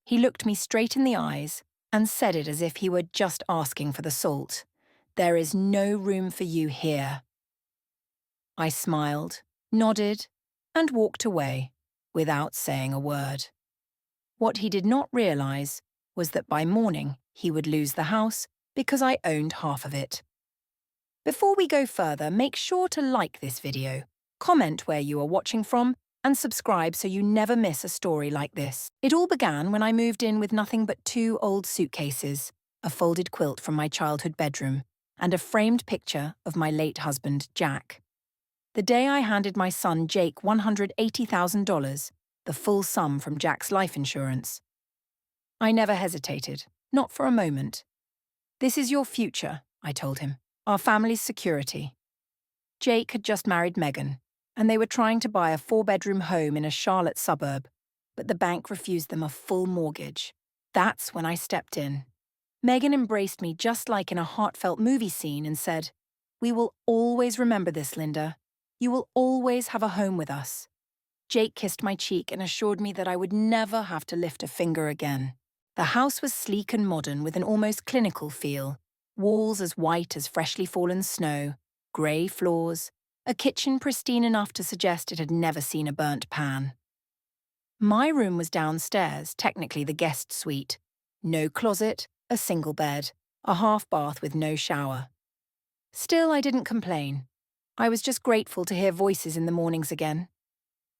He looked me straight in the eyes and said it as if he were just asking for the salt. "There is no room for you here." I smiled, nodded, and walked away without saying a word. What he did not realize was that by morning he would lose the house because I owned half of it. Before we go further, make sure to like this video, comment where you are watching from, and subscribe so you never miss a story like this. It all began when I moved in with nothing but 2 old suitcases, a folded quilt from my childhood bedroom, and a framed picture of my late husband, Jack. The day I handed my son Jake $180,000, the full sum from Jack's life insurance, I never hesitated, not for a moment. "This is your future," I told him, "our family's security." Jake had just married Megan, and they were trying to buy a 4-bedroom home in a Charlotte suburb, but the bank refused them a full mortgage. That's when I stepped in. Megan embraced me just like in a heartfelt movie scene and said, "We will always remember this, Linda. You will always have a home with us." Jake kissed my cheek and assured me that I would never have to lift a finger again. The house was sleek and modern with an almost clinical feel, walls as white as freshly fallen snow, grey floors, a kitchen pristine enough to suggest it had never seen a burnt pan. My room was downstairs, technically the guest suite. No closet, a single bed, a half bath with no shower. Still, I didn't complain. I was just grateful to hear voices in the mornings again.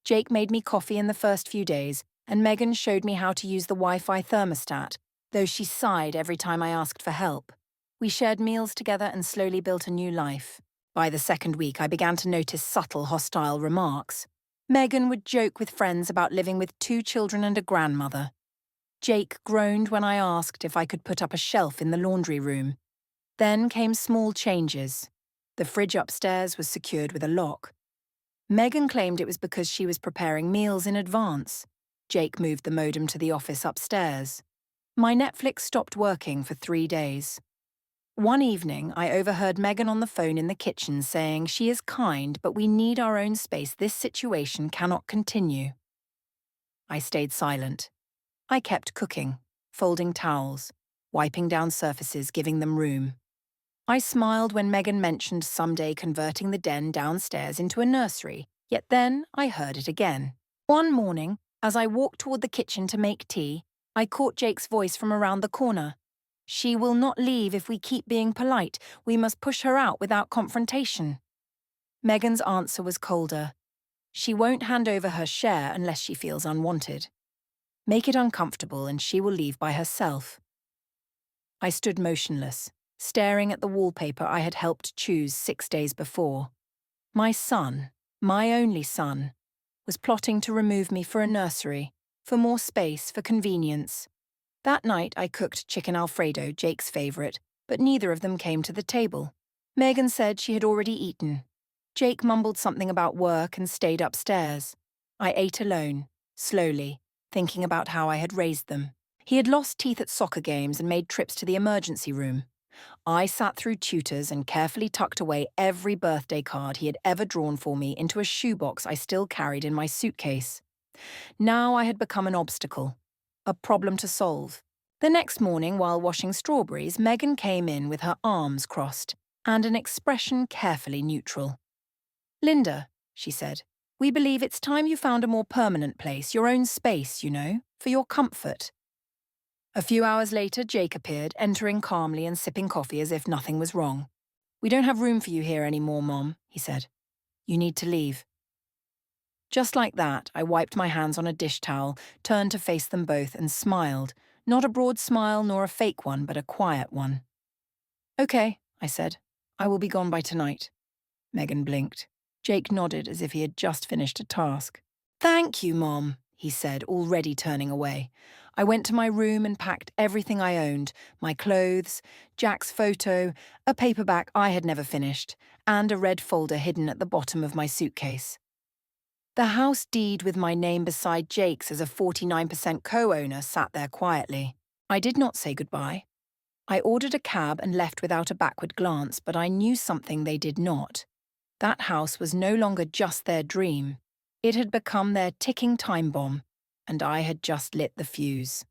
Jake made me coffee in the first few days, and Megan showed me how to use the Wi-Fi thermostat, though she sighed every time I asked for help. We shared meals together and slowly built a new life. By the second week, I began to notice subtle, hostile remarks. Megan would joke with friends about living with 2 children and a grandmother. Jake groaned when I asked if I could put up a shelf in the laundry room. Then came small changes. The fridge upstairs was secured with a lock. Megan claimed it was because she was preparing meals in advance. Jake moved the modem to the office upstairs. My Netflix stopped working for 3 days. One evening, I overheard Megan on the phone in the kitchen saying, "She is kind, but we need our own space. This situation cannot continue." I stayed silent. I kept cooking, folding towels, wiping down surfaces, giving them room. I smiled when Megan mentioned someday converting the den downstairs into a nursery, yet then I heard it again. One morning, as I walked toward the kitchen to make tea, I caught Jake's voice from around the corner. "She will not leave if we keep being polite. We must push her out without confrontation." Megan's answer was colder. "She won't hand over her share unless she feels unwanted. Make it uncomfortable and she will leave by herself." I stood motionless, staring at the wallpaper I had helped choose 6 days before. My son, my only son, was plotting to remove me for a nursery, for more space, for convenience. That night I cooked chicken Alfredo, Jake's favourite, but neither of them came to the table. Megan said she had already eaten. Jake mumbled something about work and stayed upstairs. I ate alone, slowly, thinking about how I had raised them. He had lost teeth at soccer games and made trips to the emergency room. I sat through tutors and carefully tucked away every birthday card he had ever drawn for me into a shoebox I still carried in my suitcase. Now I had become an obstacle, a problem to solve. The next morning, while washing strawberries, Megan came in with her arms crossed and an expression carefully neutral. "Linda," she said, "we believe it's time you found a more permanent place, your own space, you know, for your comfort." A few hours later, Jake appeared, entering calmly and sipping coffee as if nothing was wrong. "We don't have room for you here anymore, Mom," he said. "You need to leave." Just like that, I wiped my hands on a dish towel, turned to face them both, and smiled. Not a broad smile nor a fake one, but a quiet one. "Okay," I said. "I will be gone by tonight." Megan blinked. Jake nodded as if he had just finished a task. "Thank you, Mom," he said, already turning away. I went to my room and packed everything I owned, my clothes, Jack's photo, a paperback I had never finished, and a red folder hidden at the bottom of my suitcase. The house deed with my name beside Jake's as a 49% co-owner sat there quietly. I did not say goodbye. I ordered a cab and left without a backward glance, but I knew something they did not. That house was no longer just their dream. It had become their ticking time bomb, and I had just lit the fuse.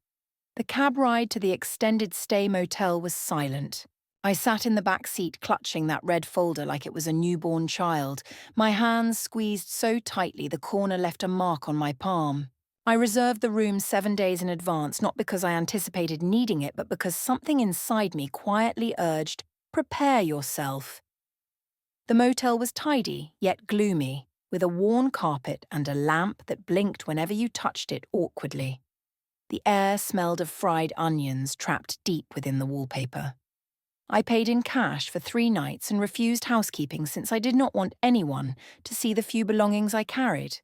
The cab ride to the extended stay motel was silent. I sat in the back seat clutching that red folder like it was a newborn child, my hands squeezed so tightly the corner left a mark on my palm. I reserved the room 7 days in advance, not because I anticipated needing it, but because something inside me quietly urged, "Prepare yourself." The motel was tidy, yet gloomy, with a worn carpet and a lamp that blinked whenever you touched it awkwardly. The air smelled of fried onions trapped deep within the wallpaper. I paid in cash for 3 nights and refused housekeeping since I did not want anyone to see the few belongings I carried.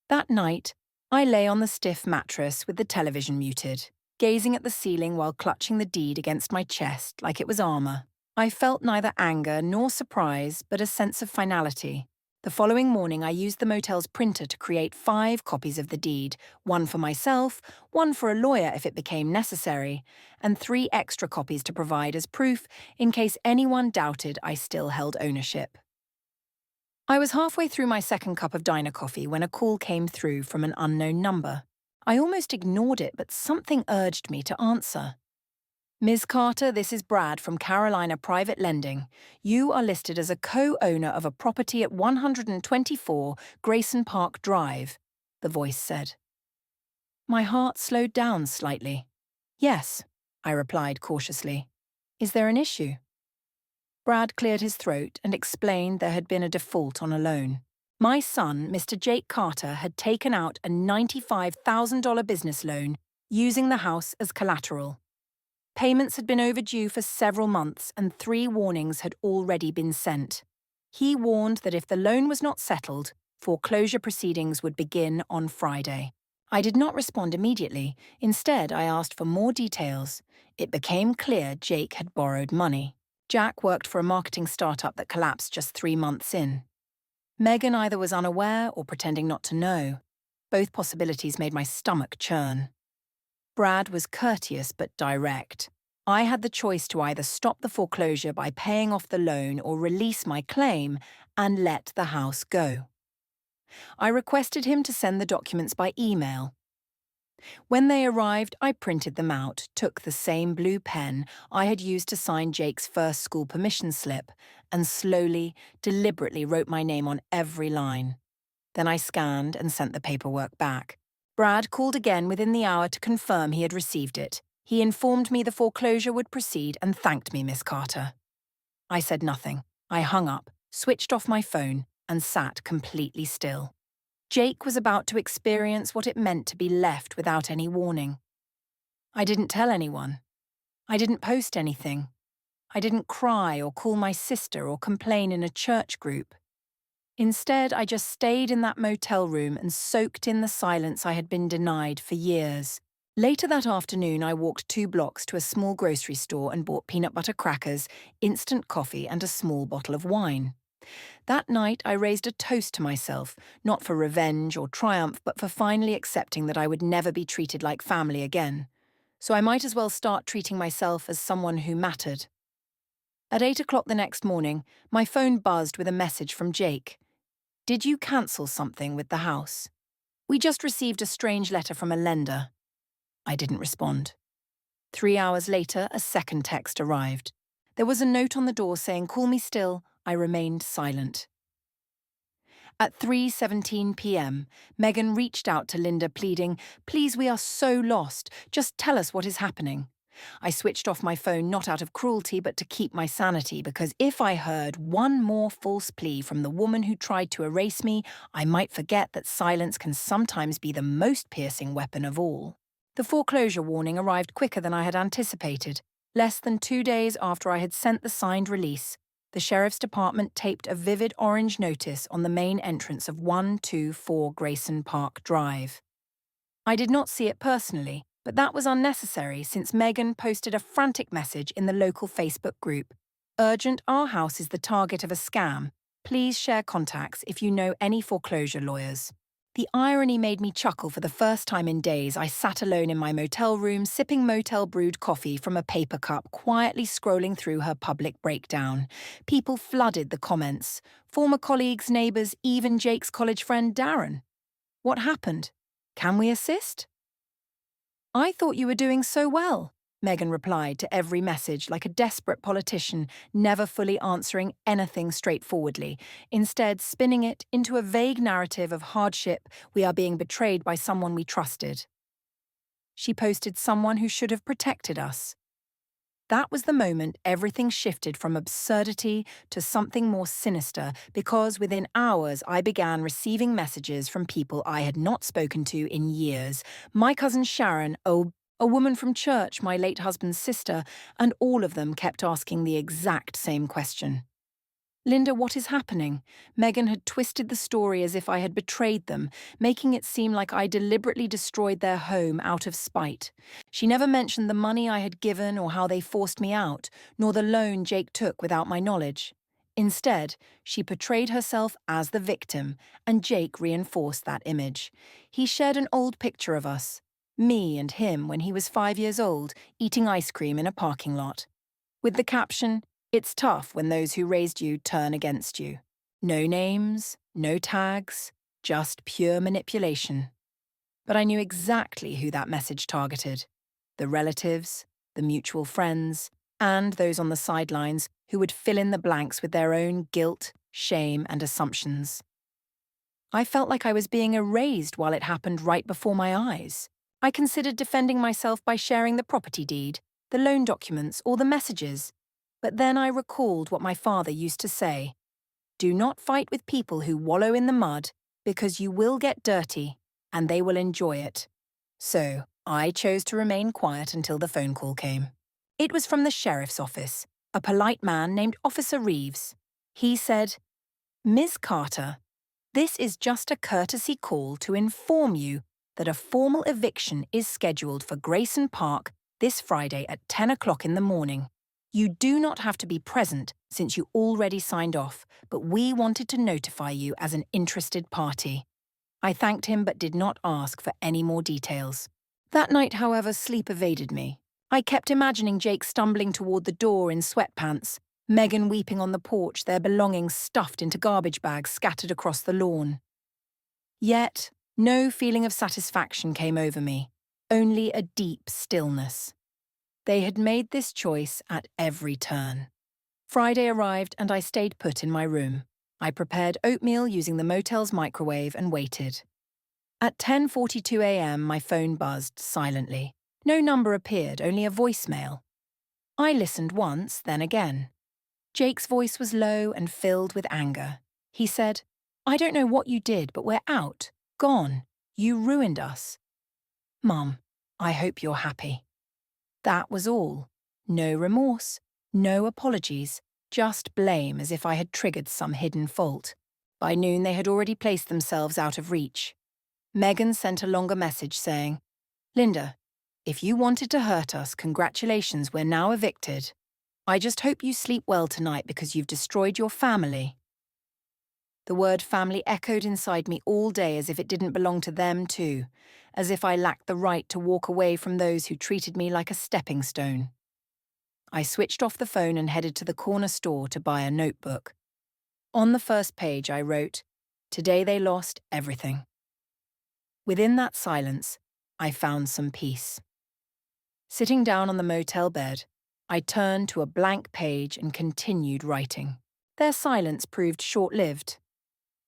That night, I lay on the stiff mattress with the television muted, gazing at the ceiling while clutching the deed against my chest like it was armor. I felt neither anger nor surprise, but a sense of finality. The following morning, I used the motel's printer to create 5 copies of the deed, one for myself, one for a lawyer if it became necessary, and 3 extra copies to provide as proof in case anyone doubted I still held ownership. I was halfway through my second cup of diner coffee when a call came through from an unknown number. I almost ignored it, but something urged me to answer. "Ms. Carter, this is Brad from Carolina Private Lending. You are listed as a co-owner of a property at 124 Grayson Park Drive," the voice said. My heart slowed down slightly. "Yes," I replied cautiously. "Is there an issue?" Brad cleared his throat and explained there had been a default on a loan. My son, Mr. Jake Carter, had taken out a $95,000 business loan using the house as collateral. Payments had been overdue for several months and 3 warnings had already been sent. He warned that if the loan was not settled, foreclosure proceedings would begin on Friday. I did not respond immediately. Instead, I asked for more details. It became clear Jake had borrowed money. Jack worked for a marketing startup that collapsed just 3 months in. Megan either was unaware or pretending not to know. Both possibilities made my stomach churn. Brad was courteous but direct. I had the choice to either stop the foreclosure by paying off the loan or release my claim and let the house go. I requested him to send the documents by email. When they arrived, I printed them out, took the same blue pen I had used to sign Jake's first school permission slip, and slowly, deliberately wrote my name on every line. Then I scanned and sent the paperwork back. Brad called again within the hour to confirm he had received it. He informed me the foreclosure would proceed and thanked me, Miss Carter. I said nothing. I hung up, switched off my phone, and sat completely still. Jake was about to experience what it meant to be left without any warning. I didn't tell anyone. I didn't post anything. I didn't cry or call my sister or complain in a church group. Instead, I just stayed in that motel room and soaked in the silence I had been denied for years. Later that afternoon, I walked 2 blocks to a small grocery store and bought peanut butter crackers, instant coffee, and a small bottle of wine. That night, I raised a toast to myself, not for revenge or triumph, but for finally accepting that I would never be treated like family again. So I might as well start treating myself as someone who mattered. At 8 o'clock the next morning, my phone buzzed with a message from Jake. "Did you cancel something with the house? We just received a strange letter from a lender." I didn't respond. 3 hours later, a second text arrived. There was a note on the door saying, "Call me still." I remained silent. At 3:17 p.m., Megan reached out to Linda pleading, "Please, we are so lost. Just tell us what is happening." I switched off my phone not out of cruelty but to keep my sanity, because if I heard one more false plea from the woman who tried to erase me, I might forget that silence can sometimes be the most piercing weapon of all. The foreclosure warning arrived quicker than I had anticipated. Less than 2 days after I had sent the signed release, the sheriff's department taped a vivid orange notice on the main entrance of 124 Grayson Park Drive. I did not see it personally, but that was unnecessary since Megan posted a frantic message in the local Facebook group. "Urgent, our house is the target of a scam. Please share contacts if you know any foreclosure lawyers." The irony made me chuckle. For the first time in days, I sat alone in my motel room, sipping motel-brewed coffee from a paper cup, quietly scrolling through her public breakdown. People flooded the comments. Former colleagues, neighbours, even Jake's college friend Darren. What happened? Can we assist? I thought you were doing so well, Megan replied to every message like a desperate politician, never fully answering anything straightforwardly, instead spinning it into a vague narrative of hardship. We are being betrayed by someone we trusted. She posted someone who should have protected us. That was the moment everything shifted from absurdity to something more sinister, because within hours I began receiving messages from people I had not spoken to in years. My cousin Sharon, a woman from church, my late husband's sister, and all of them kept asking the exact same question. Linda, what is happening? Megan had twisted the story as if I had betrayed them, making it seem like I deliberately destroyed their home out of spite. She never mentioned the money I had given or how they forced me out, nor the loan Jake took without my knowledge. Instead, she portrayed herself as the victim, and Jake reinforced that image. He shared an old picture of us, me and him when he was 5 years old, eating ice cream in a parking lot, with the caption, "It's tough when those who raised you turn against you." No names, no tags, just pure manipulation. But I knew exactly who that message targeted: the relatives, the mutual friends, and those on the sidelines who would fill in the blanks with their own guilt, shame, and assumptions. I felt like I was being erased while it happened right before my eyes. I considered defending myself by sharing the property deed, the loan documents, or the messages. But then I recalled what my father used to say: do not fight with people who wallow in the mud, because you will get dirty, and they will enjoy it. So I chose to remain quiet until the phone call came. It was from the sheriff's office, a polite man named Officer Reeves. He said, "Ms. Carter, this is just a courtesy call to inform you that a formal eviction is scheduled for Grayson Park this Friday at 10 o'clock in the morning. You do not have to be present since you already signed off, but we wanted to notify you as an interested party." I thanked him but did not ask for any more details. That night, however, sleep evaded me. I kept imagining Jake stumbling toward the door in sweatpants, Megan weeping on the porch, their belongings stuffed into garbage bags scattered across the lawn. Yet, no feeling of satisfaction came over me, only a deep stillness. They had made this choice at every turn. Friday arrived and I stayed put in my room. I prepared oatmeal using the motel's microwave and waited. At 10:42 a.m., my phone buzzed silently. No number appeared, only a voicemail. I listened once, then again. Jake's voice was low and filled with anger. He said, "I don't know what you did, but we're out. Gone. You ruined us. Mum, I hope you're happy." That was all. No remorse, no apologies, just blame as if I had triggered some hidden fault. By noon, they had already placed themselves out of reach. Megan sent a longer message saying, "Linda, if you wanted to hurt us, congratulations, we're now evicted. I just hope you sleep well tonight because you've destroyed your family." The word family echoed inside me all day as if it didn't belong to them too, as if I lacked the right to walk away from those who treated me like a stepping stone. I switched off the phone and headed to the corner store to buy a notebook. On the first page I wrote, "Today they lost everything." Within that silence, I found some peace. Sitting down on the motel bed, I turned to a blank page and continued writing. Their silence proved short-lived.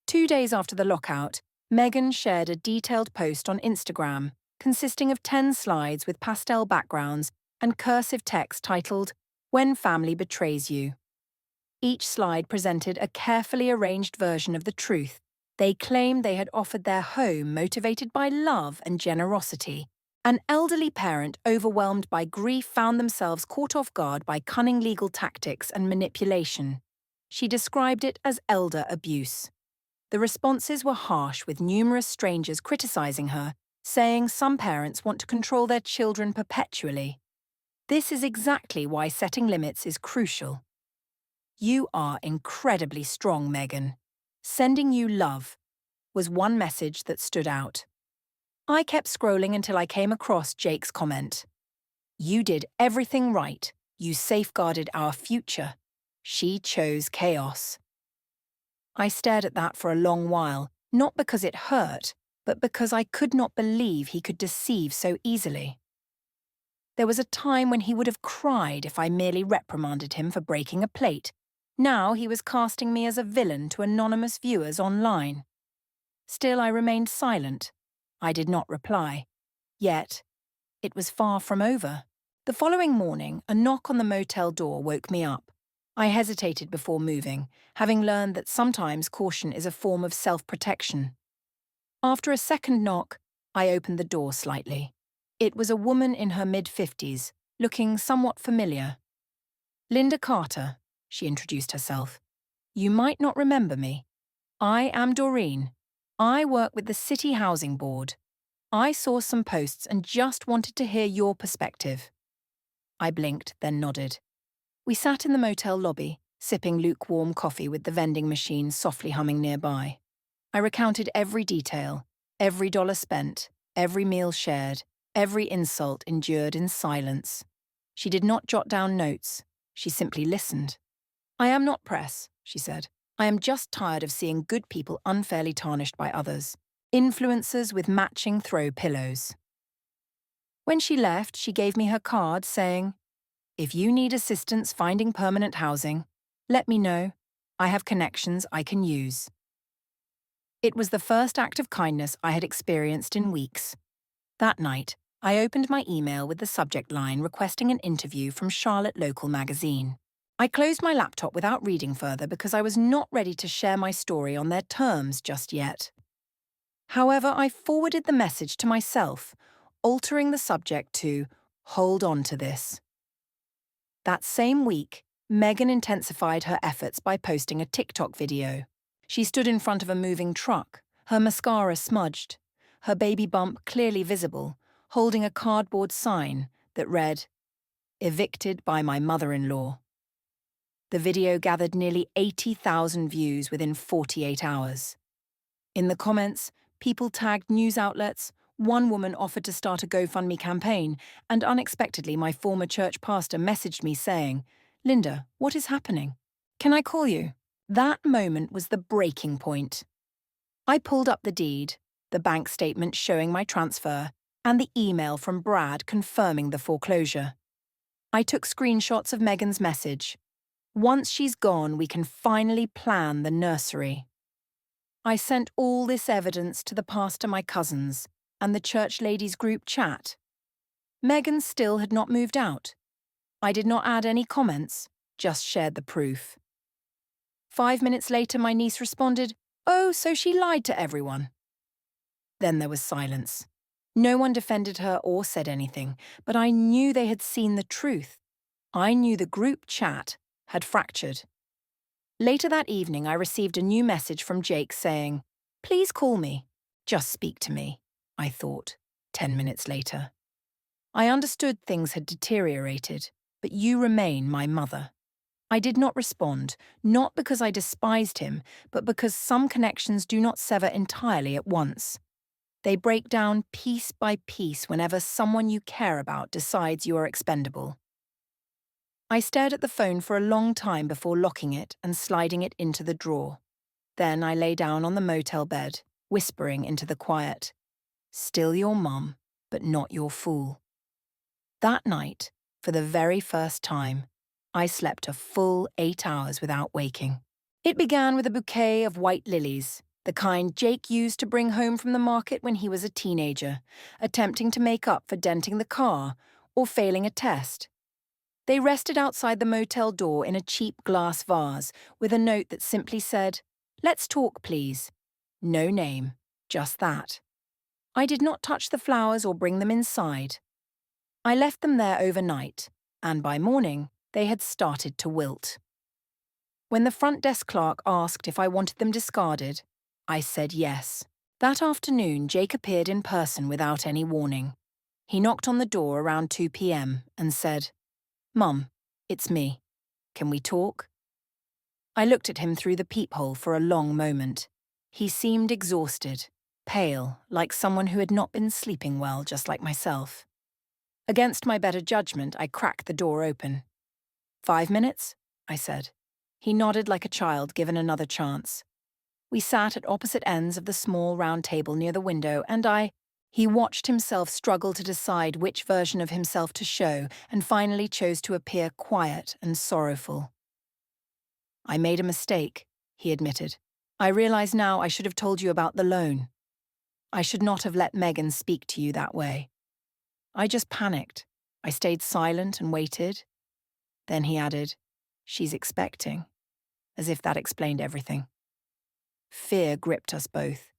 2 days after the lockout, Megan shared a detailed post on Instagram consisting of 10 slides with pastel backgrounds and cursive text titled, "When Family Betrays You." Each slide presented a carefully arranged version of the truth. They claimed they had offered their home motivated by love and generosity. An elderly parent overwhelmed by grief found themselves caught off guard by cunning legal tactics and manipulation. She described it as elder abuse. The responses were harsh, with numerous strangers criticizing her, saying some parents want to control their children perpetually. This is exactly why setting limits is crucial. "You are incredibly strong, Megan. Sending you love," was one message that stood out. I kept scrolling until I came across Jake's comment. "You did everything right. You safeguarded our future. She chose chaos." I stared at that for a long while, not because it hurt, but because I could not believe he could deceive so easily. There was a time when he would have cried if I merely reprimanded him for breaking a plate. Now he was casting me as a villain to anonymous viewers online. Still, I remained silent. I did not reply. Yet, it was far from over. The following morning, a knock on the motel door woke me up. I hesitated before moving, having learned that sometimes caution is a form of self-protection. After a second knock, I opened the door slightly. It was a woman in her mid-50s, looking somewhat familiar. "Linda Carter," she introduced herself. "You might not remember me. I am Doreen. I work with the City Housing Board. I saw some posts and just wanted to hear your perspective." I blinked, then nodded. We sat in the motel lobby, sipping lukewarm coffee with the vending machine softly humming nearby. I recounted every detail, every dollar spent, every meal shared, every insult endured in silence. She did not jot down notes. She simply listened. "I am not press," she said. "I am just tired of seeing good people unfairly tarnished by others. Influencers with matching throw pillows." When she left, she gave me her card saying, "If you need assistance finding permanent housing, let me know. I have connections I can use." It was the first act of kindness I had experienced in weeks. That night, I opened my email with the subject line requesting an interview from Charlotte Local magazine. I closed my laptop without reading further because I was not ready to share my story on their terms just yet. However, I forwarded the message to myself, altering the subject to "Hold on to this." That same week, Megan intensified her efforts by posting a TikTok video. She stood in front of a moving truck, her mascara smudged, her baby bump clearly visible, holding a cardboard sign that read, "Evicted by my mother-in-law." The video gathered nearly 80,000 views within 48 hours. In the comments, people tagged news outlets, one woman offered to start a GoFundMe campaign, and unexpectedly my former church pastor messaged me saying, "Linda, what is happening? Can I call you?" That moment was the breaking point. I pulled up the deed, the bank statement showing my transfer, and the email from Brad confirming the foreclosure. I took screenshots of Megan's message. "Once she's gone, we can finally plan the nursery." I sent all this evidence to the pastor, my cousins, and the church ladies group chat. Megan still had not moved out. I did not add any comments, just shared the proof. 5 minutes later, my niece responded, "Oh, so she lied to everyone." Then there was silence. No one defended her or said anything, but I knew they had seen the truth. I knew the group chat had fractured. Later that evening, I received a new message from Jake saying, "Please call me." "Just speak to me," I thought, 10 minutes later. I understood things had deteriorated, but you remain my mother. I did not respond, not because I despised him, but because some connections do not sever entirely at once. They break down piece by piece whenever someone you care about decides you are expendable. I stared at the phone for a long time before locking it and sliding it into the drawer. Then I lay down on the motel bed, whispering into the quiet, "Still your mum, but not your fool." That night, for the very first time, I slept a full 8 hours without waking. It began with a bouquet of white lilies, the kind Jake used to bring home from the market when he was a teenager, attempting to make up for denting the car or failing a test. They rested outside the motel door in a cheap glass vase with a note that simply said, "Let's talk, please." No name, just that. I did not touch the flowers or bring them inside. I left them there overnight, and by morning, they had started to wilt. When the front desk clerk asked if I wanted them discarded, I said yes. That afternoon, Jake appeared in person without any warning. He knocked on the door around 2 p.m. and said, "Mum, it's me. Can we talk?" I looked at him through the peephole for a long moment. He seemed exhausted, pale, like someone who had not been sleeping well, just like myself. Against my better judgment, I cracked the door open. "5 minutes?" I said. He nodded like a child given another chance. We sat at opposite ends of the small round table near the window, and I He watched himself struggle to decide which version of himself to show and finally chose to appear quiet and sorrowful. "I made a mistake," he admitted. "I realize now I should have told you about the loan. I should not have let Megan speak to you that way. I just panicked. I stayed silent and waited." Then he added, "She's expecting," as if that explained everything. Fear gripped us both.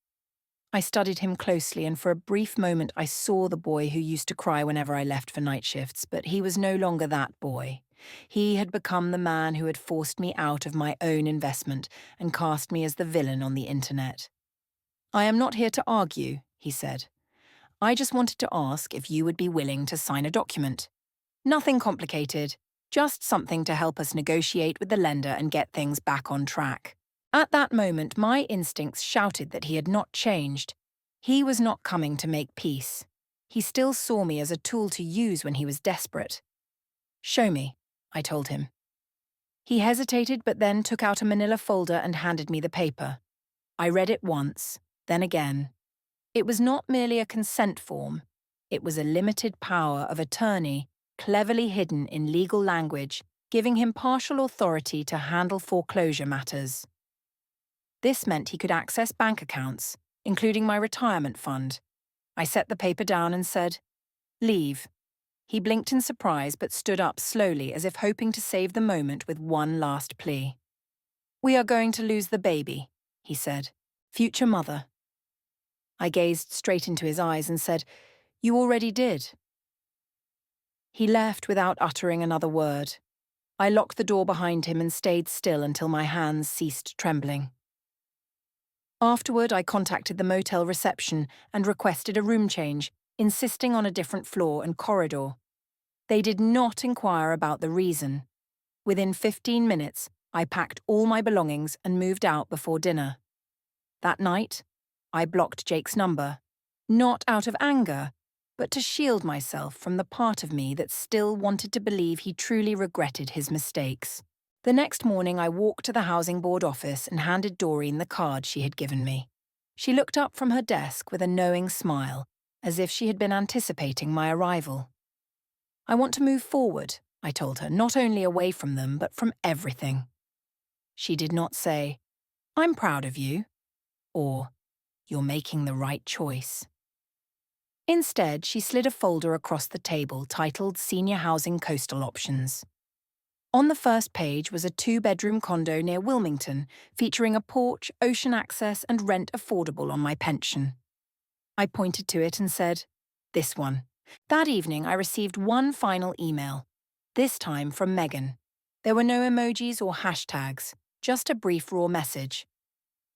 I studied him closely, and for a brief moment I saw the boy who used to cry whenever I left for night shifts, but he was no longer that boy. He had become the man who had forced me out of my own investment and cast me as the villain on the internet. "I am not here to argue," he said. "I just wanted to ask if you would be willing to sign a document. Nothing complicated, just something to help us negotiate with the lender and get things back on track." At that moment, my instincts shouted that he had not changed. He was not coming to make peace. He still saw me as a tool to use when he was desperate. "Show me," I told him. He hesitated but then took out a manila folder and handed me the paper. I read it once, then again. It was not merely a consent form. It was a limited power of attorney, cleverly hidden in legal language, giving him partial authority to handle foreclosure matters. This meant he could access bank accounts, including my retirement fund. I set the paper down and said, "Leave." He blinked in surprise but stood up slowly as if hoping to save the moment with one last plea. "We are going to lose the baby," he said. "Future mother." I gazed straight into his eyes and said, "You already did." He left without uttering another word. I locked the door behind him and stayed still until my hands ceased trembling. Afterward, I contacted the motel reception and requested a room change, insisting on a different floor and corridor. They did not inquire about the reason. Within 15 minutes, I packed all my belongings and moved out before dinner. That night, I blocked Jake's number, not out of anger, but to shield myself from the part of me that still wanted to believe he truly regretted his mistakes. The next morning, I walked to the housing board office and handed Doreen the card she had given me. She looked up from her desk with a knowing smile, as if she had been anticipating my arrival. "I want to move forward," I told her, "not only away from them, but from everything." She did not say, "I'm proud of you," or "You're making the right choice." Instead, she slid a folder across the table titled Senior Housing Coastal Options. On the first page was a 2-bedroom condo near Wilmington, featuring a porch, ocean access, and rent affordable on my pension. I pointed to it and said, "This one." That evening, I received one final email, this time from Megan. There were no emojis or hashtags, just a brief raw message.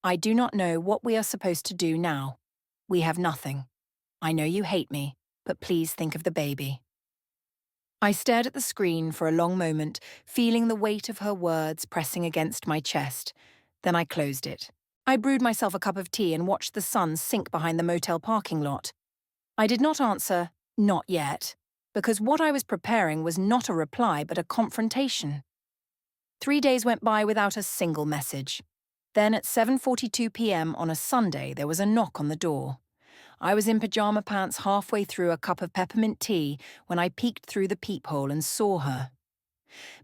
"I do not know what we are supposed to do now. We have nothing. I know you hate me, but please think of the baby." I stared at the screen for a long moment, feeling the weight of her words pressing against my chest. Then I closed it. I brewed myself a cup of tea and watched the sun sink behind the motel parking lot. I did not answer, "Not yet," because what I was preparing was not a reply but a confrontation. 3 days went by without a single message. Then at 7:42 p.m. on a Sunday, there was a knock on the door. I was in pajama pants halfway through a cup of peppermint tea when I peeked through the peephole and saw her.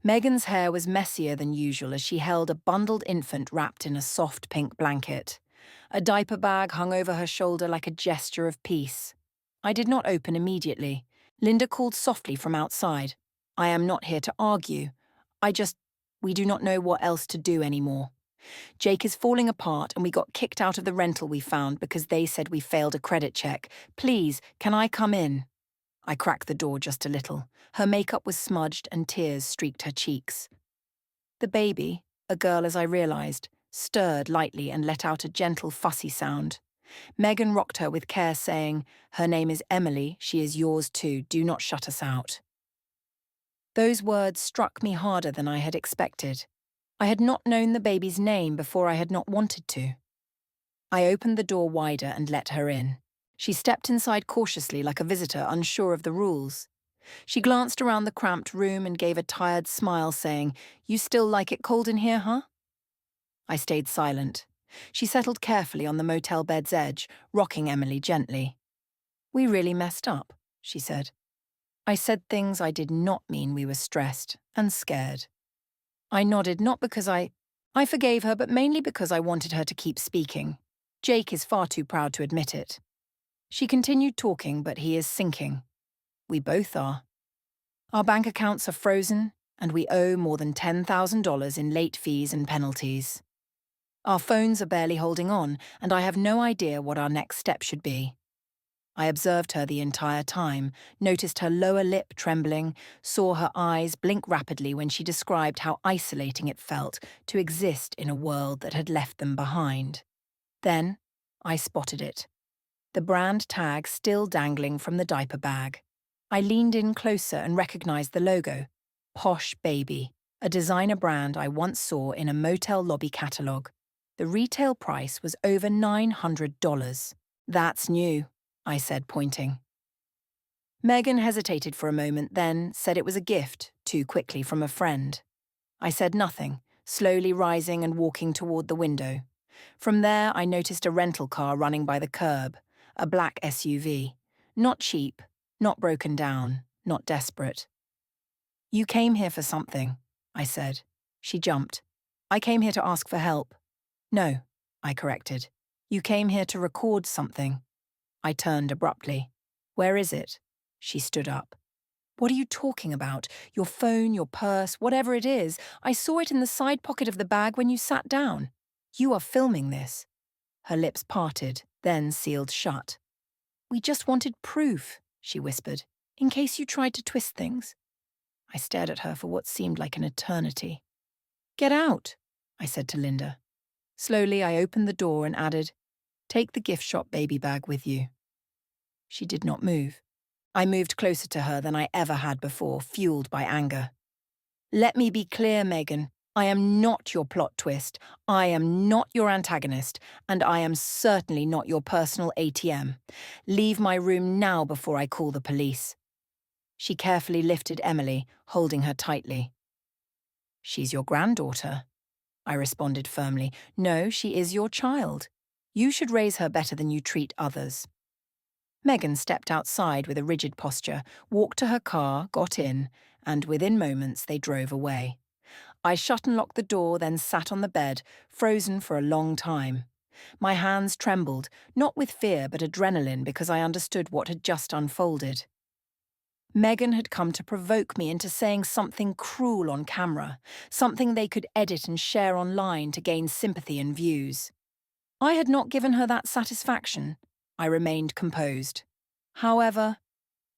Megan's hair was messier than usual as she held a bundled infant wrapped in a soft pink blanket. A diaper bag hung over her shoulder like a gesture of peace. I did not open immediately. Linda called softly from outside. "I am not here to argue. We do not know what else to do anymore. Jake is falling apart and we got kicked out of the rental we found because they said we failed a credit check. Please, can I come in?" I cracked the door just a little. Her makeup was smudged and tears streaked her cheeks. The baby, a girl as I realized, stirred lightly and let out a gentle fussy sound. Megan rocked her with care, saying, "Her name is Emily, she is yours too, do not shut us out." Those words struck me harder than I had expected. I had not known the baby's name before I had not wanted to. I opened the door wider and let her in. She stepped inside cautiously like a visitor unsure of the rules. She glanced around the cramped room and gave a tired smile, saying, "You still like it cold in here, huh?" I stayed silent. She settled carefully on the motel bed's edge, rocking Emily gently. We really messed up, she said. I said things I did not mean. We were stressed and scared. I nodded, not because I forgave her, but mainly because I wanted her to keep speaking. Jake is far too proud to admit it. She continued talking, but he is sinking. We both are. Our bank accounts are frozen, and we owe more than $10,000 in late fees and penalties. Our phones are barely holding on, and I have no idea what our next step should be. I observed her the entire time, noticed her lower lip trembling, saw her eyes blink rapidly when she described how isolating it felt to exist in a world that had left them behind. Then, I spotted it. The brand tag still dangling from the diaper bag. I leaned in closer and recognized the logo. Posh Baby, a designer brand I once saw in a motel lobby catalogue. The retail price was over $900. That's new, I said, pointing. Megan hesitated for a moment, then said it was a gift, too quickly, from a friend. I said nothing, slowly rising and walking toward the window. From there, I noticed a rental car running by the curb, a black SUV. Not cheap, not broken down, not desperate. You came here for something, I said. She jumped. I came here to ask for help. No, I corrected. You came here to record something. I turned abruptly. Where is it? She stood up. What are you talking about? Your phone, your purse, whatever it is. I saw it in the side pocket of the bag when you sat down. You are filming this. Her lips parted, then sealed shut. We just wanted proof, she whispered, in case you tried to twist things. I stared at her for what seemed like an eternity. Get out, I said to Linda. Slowly, I opened the door and added, take the gift shop baby bag with you. She did not move. I moved closer to her than I ever had before, fueled by anger. Let me be clear, Megan. I am not your plot twist. I am not your antagonist, and I am certainly not your personal ATM. Leave my room now before I call the police. She carefully lifted Emily, holding her tightly. She's your granddaughter, I responded firmly. No, she is your child. You should raise her better than you treat others. Megan stepped outside with a rigid posture, walked to her car, got in, and within moments they drove away. I shut and locked the door, then sat on the bed, frozen for a long time. My hands trembled, not with fear but adrenaline, because I understood what had just unfolded. Megan had come to provoke me into saying something cruel on camera, something they could edit and share online to gain sympathy and views. I had not given her that satisfaction. I remained composed. However,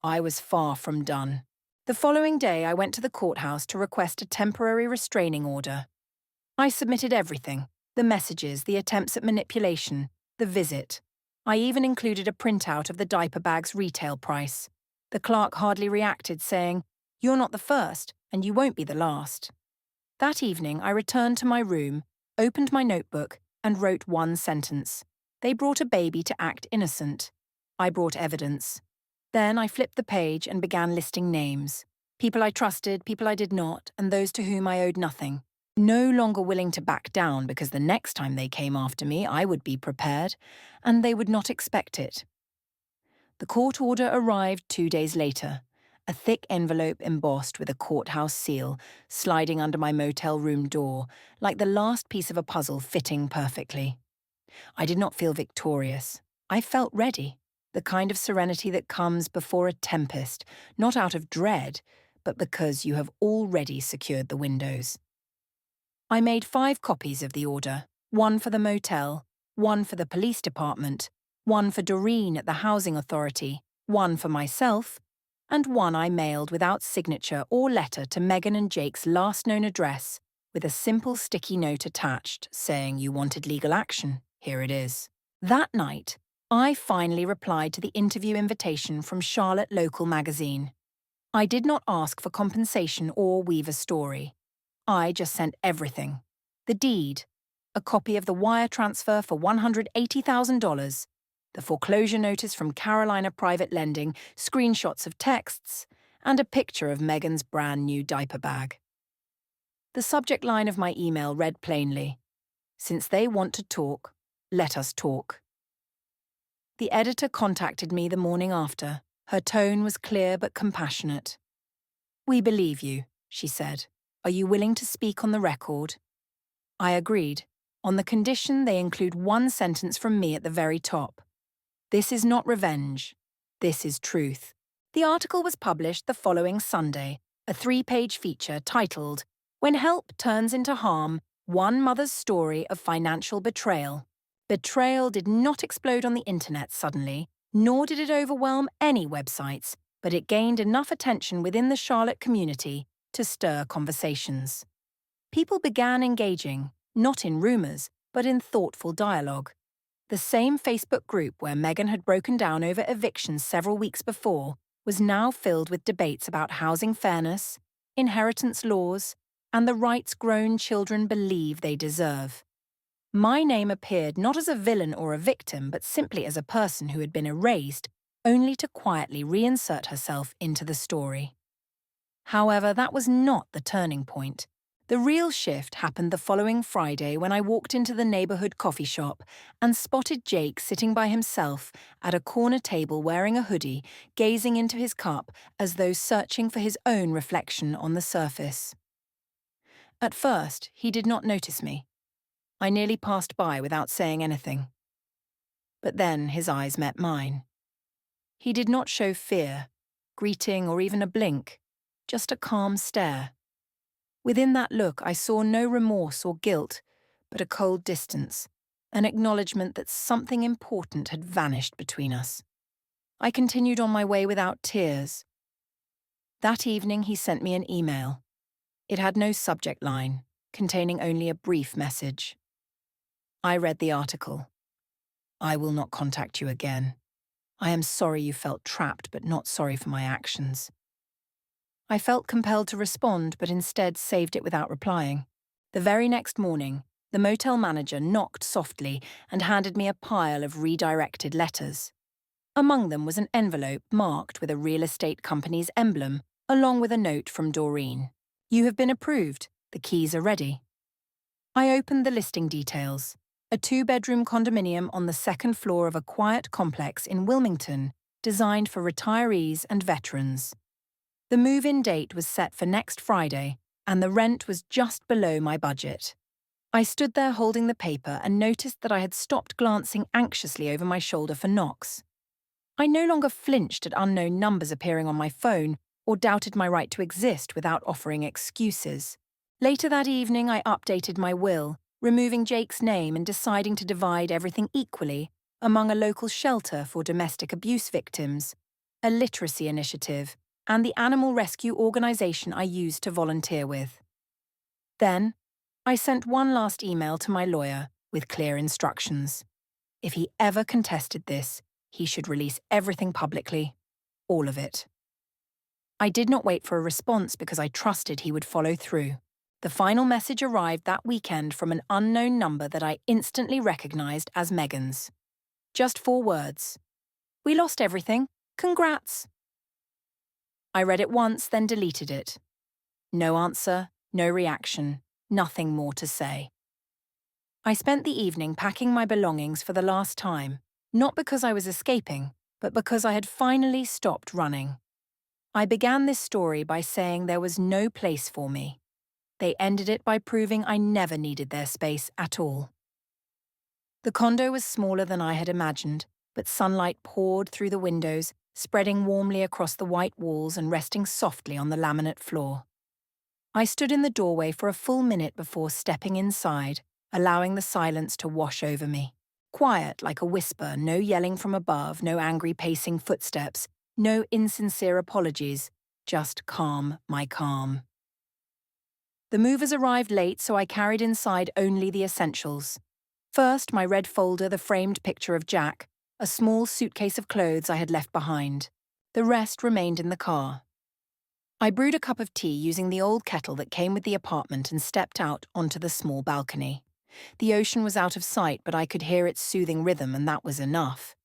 I was far from done. The following day, I went to the courthouse to request a temporary restraining order. I submitted everything: the messages, the attempts at manipulation, the visit. I even included a printout of the diaper bag's retail price. The clerk hardly reacted, saying, "You're not the first, and you won't be the last." That evening, I returned to my room, opened my notebook, and wrote one sentence. They brought a baby to act innocent. I brought evidence. Then I flipped the page and began listing names. People I trusted, people I did not, and those to whom I owed nothing. No longer willing to back down, because the next time they came after me, I would be prepared, and they would not expect it. The court order arrived 2 days later, a thick envelope embossed with a courthouse seal, sliding under my motel room door, like the last piece of a puzzle fitting perfectly. I did not feel victorious. I felt ready, the kind of serenity that comes before a tempest, not out of dread, but because you have already secured the windows. I made 5 copies of the order, one for the motel, one for the police department, one for Doreen at the housing authority, one for myself, and one I mailed without signature or letter to Megan and Jake's last known address, with a simple sticky note attached saying you wanted legal action. Here it is. That night, I finally replied to the interview invitation from Charlotte Local magazine. I did not ask for compensation or weave a story. I just sent everything. The deed, a copy of the wire transfer for $180,000, the foreclosure notice from Carolina Private Lending, screenshots of texts, and a picture of Megan's brand new diaper bag. The subject line of my email read plainly, "Since they want to talk, let us talk." The editor contacted me the morning after. Her tone was clear but compassionate. "We believe you," she said. "Are you willing to speak on the record?" I agreed, on the condition they include one sentence from me at the very top. "This is not revenge. This is truth." The article was published the following Sunday, a 3-page feature titled, "When Help Turns into Harm, One Mother's Story of Financial Betrayal." Betrayal did not explode on the internet suddenly, nor did it overwhelm any websites, but it gained enough attention within the Charlotte community to stir conversations. People began engaging, not in rumours, but in thoughtful dialogue. The same Facebook group where Meghan had broken down over evictions several weeks before was now filled with debates about housing fairness, inheritance laws, and the rights grown children believe they deserve. My name appeared not as a villain or a victim, but simply as a person who had been erased, only to quietly reinsert herself into the story. However, that was not the turning point. The real shift happened the following Friday when I walked into the neighbourhood coffee shop and spotted Jake sitting by himself at a corner table wearing a hoodie, gazing into his cup as though searching for his own reflection on the surface. At first, he did not notice me. I nearly passed by without saying anything. But then his eyes met mine. He did not show fear, greeting, or even a blink, just a calm stare. Within that look, I saw no remorse or guilt, but a cold distance, an acknowledgement that something important had vanished between us. I continued on my way without tears. That evening, he sent me an email. It had no subject line, containing only a brief message. I read the article. "I will not contact you again. I am sorry you felt trapped, but not sorry for my actions." I felt compelled to respond, but instead saved it without replying. The very next morning, the motel manager knocked softly and handed me a pile of redirected letters. Among them was an envelope marked with a real estate company's emblem, along with a note from Doreen. "You have been approved. The keys are ready." I opened the listing details. A 2-bedroom condominium on the second floor of a quiet complex in Wilmington, designed for retirees and veterans. The move-in date was set for next Friday, and the rent was just below my budget. I stood there holding the paper and noticed that I had stopped glancing anxiously over my shoulder for knocks. I no longer flinched at unknown numbers appearing on my phone or doubted my right to exist without offering excuses. Later that evening, I updated my will, removing Jake's name and deciding to divide everything equally among a local shelter for domestic abuse victims, a literacy initiative, and the animal rescue organisation I used to volunteer with. Then, I sent one last email to my lawyer with clear instructions. If he ever contested this, he should release everything publicly, all of it. I did not wait for a response because I trusted he would follow through. The final message arrived that weekend from an unknown number that I instantly recognised as Meghan's. Just 4 words. "We lost everything. Congrats." I read it once, then deleted it. No answer, no reaction, nothing more to say. I spent the evening packing my belongings for the last time, not because I was escaping, but because I had finally stopped running. I began this story by saying there was no place for me. They ended it by proving I never needed their space at all. The condo was smaller than I had imagined, but sunlight poured through the windows, spreading warmly across the white walls and resting softly on the laminate floor. I stood in the doorway for a full minute before stepping inside, allowing the silence to wash over me. Quiet like a whisper, no yelling from above, no angry pacing footsteps, no insincere apologies, just calm, my calm. The movers arrived late, so I carried inside only the essentials. First, my red folder, the framed picture of Jack, a small suitcase of clothes I had left behind. The rest remained in the car. I brewed a cup of tea using the old kettle that came with the apartment and stepped out onto the small balcony. The ocean was out of sight, but I could hear its soothing rhythm, and that was enough.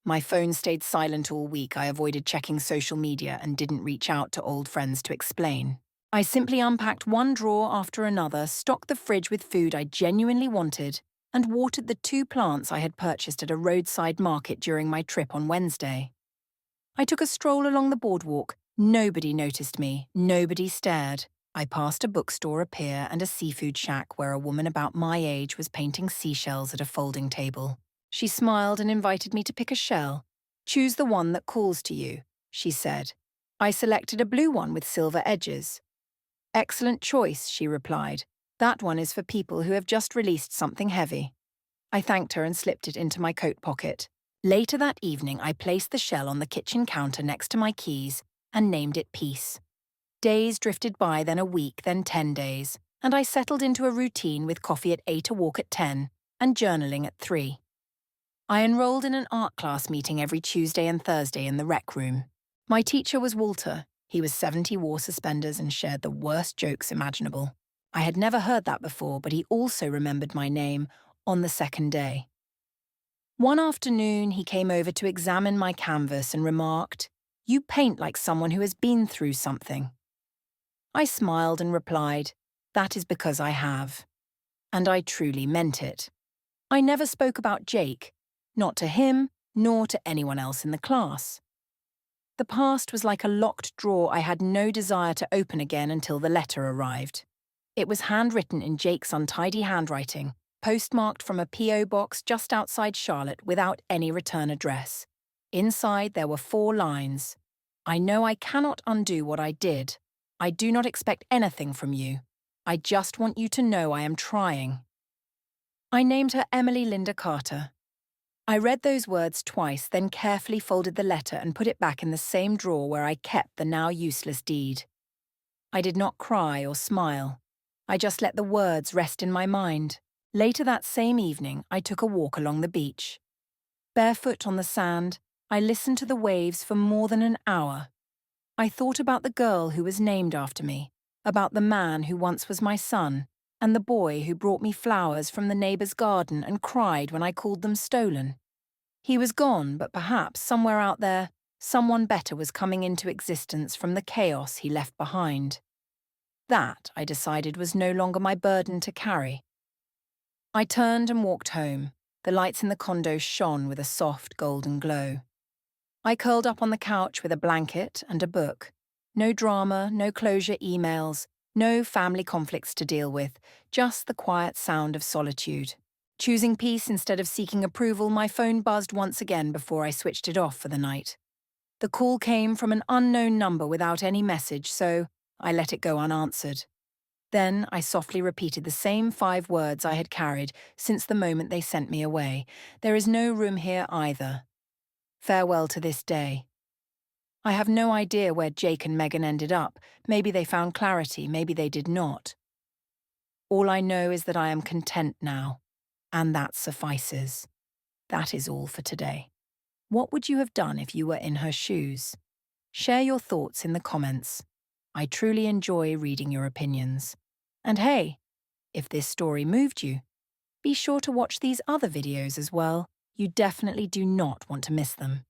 My phone stayed silent all week. I avoided checking social media and didn't reach out to old friends to explain. I simply unpacked one drawer after another, stocked the fridge with food I genuinely wanted, and watered the 2 plants I had purchased at a roadside market during my trip on Wednesday. I took a stroll along the boardwalk. Nobody noticed me, nobody stared. I passed a bookstore, a pier, and a seafood shack where a woman about my age was painting seashells at a folding table. She smiled and invited me to pick a shell. "Choose the one that calls to you," she said. I selected a blue one with silver edges. "Excellent choice," she replied. "That one is for people who have just released something heavy." I thanked her and slipped it into my coat pocket. Later that evening, I placed the shell on the kitchen counter next to my keys and named it Peace. Days drifted by, then a week, then 10 days, and I settled into a routine with coffee at 8, a walk at 10, and journaling at 3. I enrolled in an art class meeting every Tuesday and Thursday in the rec room. My teacher was Walter. He was 70, wore suspenders, and shared the worst jokes imaginable. I had never heard that before, but he also remembered my name on the second day. One afternoon, he came over to examine my canvas and remarked, "You paint like someone who has been through something." I smiled and replied, "That is because I have." And I truly meant it. I never spoke about Jake, not to him, nor to anyone else in the class. The past was like a locked drawer I had no desire to open again until the letter arrived. It was handwritten in Jake's untidy handwriting, postmarked from a P.O. box just outside Charlotte without any return address. Inside there were 4 lines. "I know I cannot undo what I did. I do not expect anything from you. I just want you to know I am trying." I named her Emily Linda Carter. I read those words twice, then carefully folded the letter and put it back in the same drawer where I kept the now useless deed. I did not cry or smile. I just let the words rest in my mind. Later that same evening, I took a walk along the beach. Barefoot on the sand, I listened to the waves for more than an hour. I thought about the girl who was named after me, about the man who once was my son, and the boy who brought me flowers from the neighbor's garden and cried when I called them stolen. He was gone, but perhaps somewhere out there, someone better was coming into existence from the chaos he left behind. That, I decided, was no longer my burden to carry. I turned and walked home. The lights in the condo shone with a soft golden glow. I curled up on the couch with a blanket and a book. No drama, no closure emails, no family conflicts to deal with, just the quiet sound of solitude. Choosing peace instead of seeking approval, my phone buzzed once again before I switched it off for the night. The call came from an unknown number without any message, so I let it go unanswered. Then I softly repeated the same 5 words I had carried since the moment they sent me away. "There is no room here either. Farewell to this day." I have no idea where Jake and Megan ended up. Maybe they found clarity, maybe they did not. All I know is that I am content now, and that suffices. That is all for today. What would you have done if you were in her shoes? Share your thoughts in the comments. I truly enjoy reading your opinions. And hey, if this story moved you, be sure to watch these other videos as well. You definitely do not want to miss them.